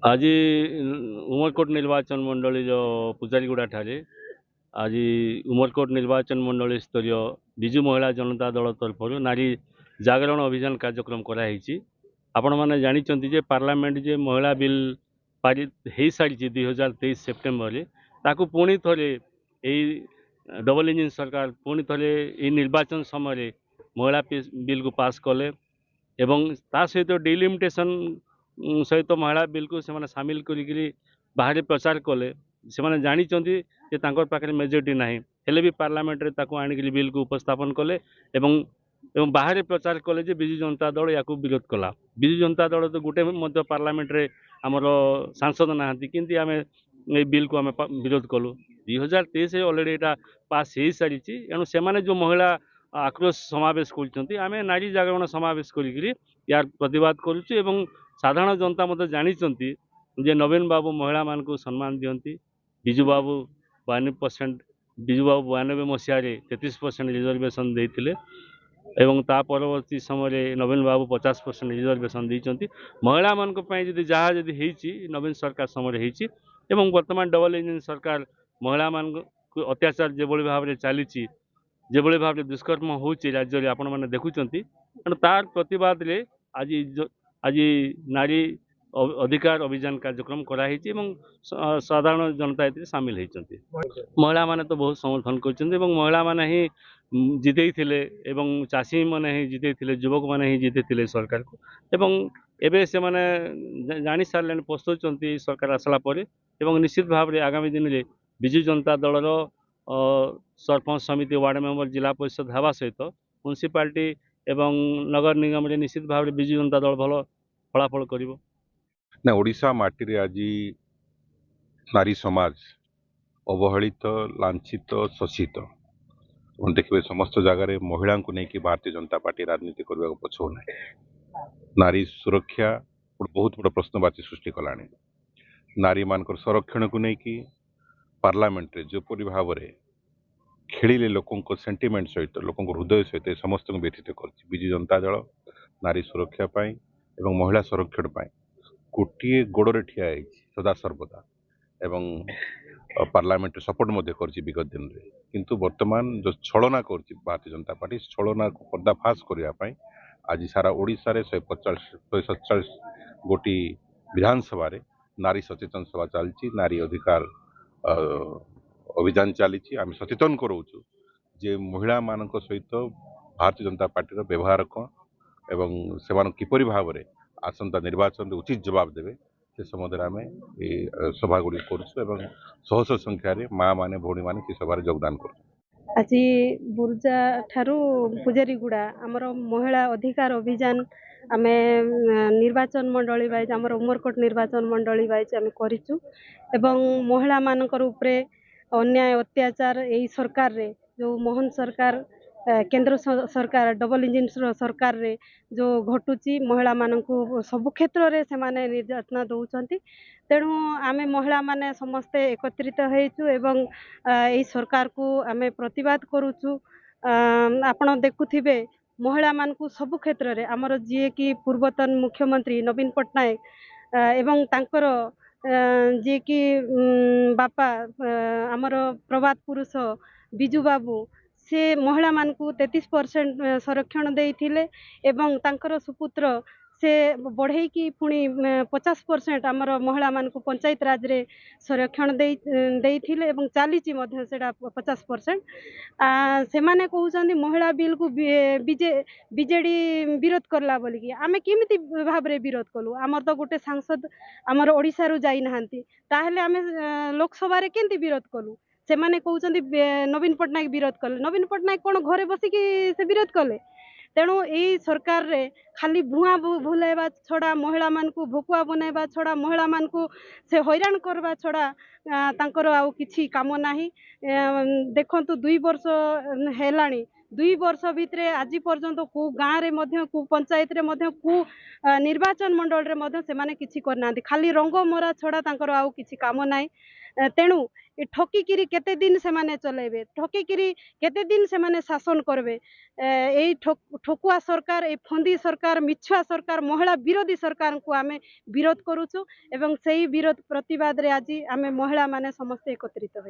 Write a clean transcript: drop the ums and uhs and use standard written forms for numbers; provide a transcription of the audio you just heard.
आज उमरकोट निर्वाचन मंडली जो पूजारीगुड़ा ठारे आज उमरकोट निर्वाचन मंडली स्तरीय विजु महिला जनता दल तरफ नारी जागरण अभियान कार्यक्रम कराई। आपण मैंने जानते जे पार्लियामेंट जे महिला बिल पारित हो सारी 2023 सेप्टेम्बर ताकू पुणी थे डबल इंजिन सरकार पुणी थे निर्वाचन समय महिला बिल को पास कले एवं ता सहित डिलिमिटेशन सहित महिला बिल को से सामिल करी बाहर प्रचार कले से जानते पाखे मेजोरिटी ना हेले भी पार्लियामेंट रे ताको आनिक बिल को उपस्थापन कले एवं बाहर प्रचार कले जे विजु जनता दल या विरोध कला। विजु जनता दल तो गोटे पार्लियामेंट रे आमर सांसद नहांती किंतु आम ए बिल को आम विरोध कलु 2023 अलरेडी यहाँ पास हो सारी एणु से जो महिला आक्रोश समावेश कर नारी जागरण समावेश करी यार प्रतिवाद करुच्चे एवं साधारण जनता मत जानते जे नवीन बाबू महिला मान को सम्मान दियंती विजु बाबू 92% विजु बाबू 92 मसीह 33% रिजर्वेशन देते एवं ता परवर्ती समय नवीन बाबू 50% रिजर्वेशन देती महिला मान जहाँ जदि नवीन सरकार समय एवं वर्तमान डबल इंजिन सरकार महिला मान को अत्याचार जो भाव में चली जो भाव में दुष्कर्म होची राज्य में आपण मैंने देखुंत तार प्रतिवाद रे आज आज नारी अधिकार अभियान कार्यक्रम कराई साधारण जनता ये सामिल होती महिला माने तो बहुत समर्थन कर महिला माने ही जिते चाषी मैंने ही जिते युवक मैंने ही जिते सरकार को एवं एवं से मैंने जानी सारे पछताउछन सरकार आसला निश्चित भाव में आगामी दिन में विजु जनता दलर सरपंच समिति वार्ड मेंबर जिला परिषद हवा सहित म्युनिसिपालिटी एवं नगर निगम रे निश्चित भाव में विजु जनता दल भल फलाफल कर ना ओडिशा माटी रे आज नारी समाज अवहेलित लांछित शोषित देखिए समस्त जगह महिला को लेकिन भारतीय जनता पार्टी राजनीति करने को पछौना नारी सुरक्षा बहुत बड़ प्रश्नवाची सृष्टि कला नारी मान संरक्षण को लेकिन पार्लियामेंट रे जोपरी भाव में खेलिले लोकों सेंटिमेंट सहित लोकों हृदय सहित समस्त को व्यथित कर विजु जनता दल नारी सुरक्षा पाई एवं महिला संरक्षण पाई गोटे गोड़े ठिया सदा सर्वदा एवं पार्लियामेंट सपोर्ट कर विगत दिन में किंतु वर्तमान जो छलना कर भारतीय जनता पार्टी छलना को पर्दाफाश करने आज सारा ओडिशा रे 147 गोटी विधानसभा नारी सचेतन सभा चलती नारी अधिकार अभियान चली आम सचेतन कराऊँ जे महिला मान सहित भारतीय जनता पार्टी व्यवहार कौन एवं से किपरि भाव में आसंता निर्वाचन उचित जवाब देवे से संबंध में आम सभा गुड़ी करुँ शह शह संख्यार माँ मैंने भौणी मैंने से सभा योगदान कर आज बुर्जा ठारू पूजारीगुड़ा आमर महिला अधिकार अभियान आम निर्वाचन मंडली वाइज आमर उमरकोट निर्वाचन मंडली वाइज आम करूँ एवं महिला मानकर उपरे अन्याय अत्याचार यही सरकार रे जो मोहन सरकार केंद्र सरकार डबल इंजिन सरकार रे जो घटुची महिला मानू सबु क्षेत्र रे से माने निर्यातना दौरान तेणु आम महिला माने समस्ते एकत्रित होइछु एवं यही सरकार को आम प्रतिवाद करुचु। आपण देखुथिबे महिला मानू सबु क्षेत्र रे आमर जी कि पूर्वतन मुख्यमंत्री नवीन पट्टनायक एवं तांकर जी कि बापा आमर प्रभात पुरुष विजु बाबू से महिला मान को 33% संरक्षण देइथिले एवं तांकर सुपुत्र से बढ़ई की पुणी 50% आमर महिला मान को पंचायत राज रे संरक्षण देइथिले एवं चलीची मध्य सेटा 50% से माने कहउछन्ती महिला बिल को बीजेडी विरोध करला बोली कि आमे केमिति भाव रे विरोध कलु आमर तो गोटे सांसद आमर ओडिसा रु जाई नाहंती ताहेले आमे लोकसभा रे केंति विरोध कलु से माने कहउछन्ती नवीन पट्टनायक विरोध कले नवीन पट्टनायक कोन घरे बसिकी से विरोध कले तेणु यही सरकार रे खाली भुआ भुलाइबा छड़ा महिला मान को भोकुआ बनाइबा छड़ा महिला मान को से हैरान करबा छड़ा तांकर आउ किछि काम नाही देखंतु 2 वर्ष हेलाणी 2 वर्ष भितरे आज पर्यंत को गाँव रे मध्य को पंचायत रे मध्य को निर्वाचन मंडल रे मध्य से माने किछि करनांती खाली रंग मरा छड़ा तांकर आउ किछि काम नाही तेणु ଏ ଠକିକିରି କେତେ ଦିନ ସେମାନେ ଚଲେଇବେ ଠକିକିରି କେତେ ଦିନ ସେମାନେ ଶାସନ କରିବେ ଏଇ ଠକୁଆ ସରକାର ଏଇ ଫନ୍ଦି ସରକାର ମିଛୁଆ ସରକାର ମହିଳା ବିରୋଧୀ ସରକାରଙ୍କୁ ଆମେ ବିରୋଧ କରୁଛୁ ଏବଂ ସେଇ ବିରୋଧ ପ୍ରତିବାଦରେ ଆଜି ଆମେ ମହିଳାମାନେ ସମସ୍ତେ ଏକତ୍ରିତ ହୋଇ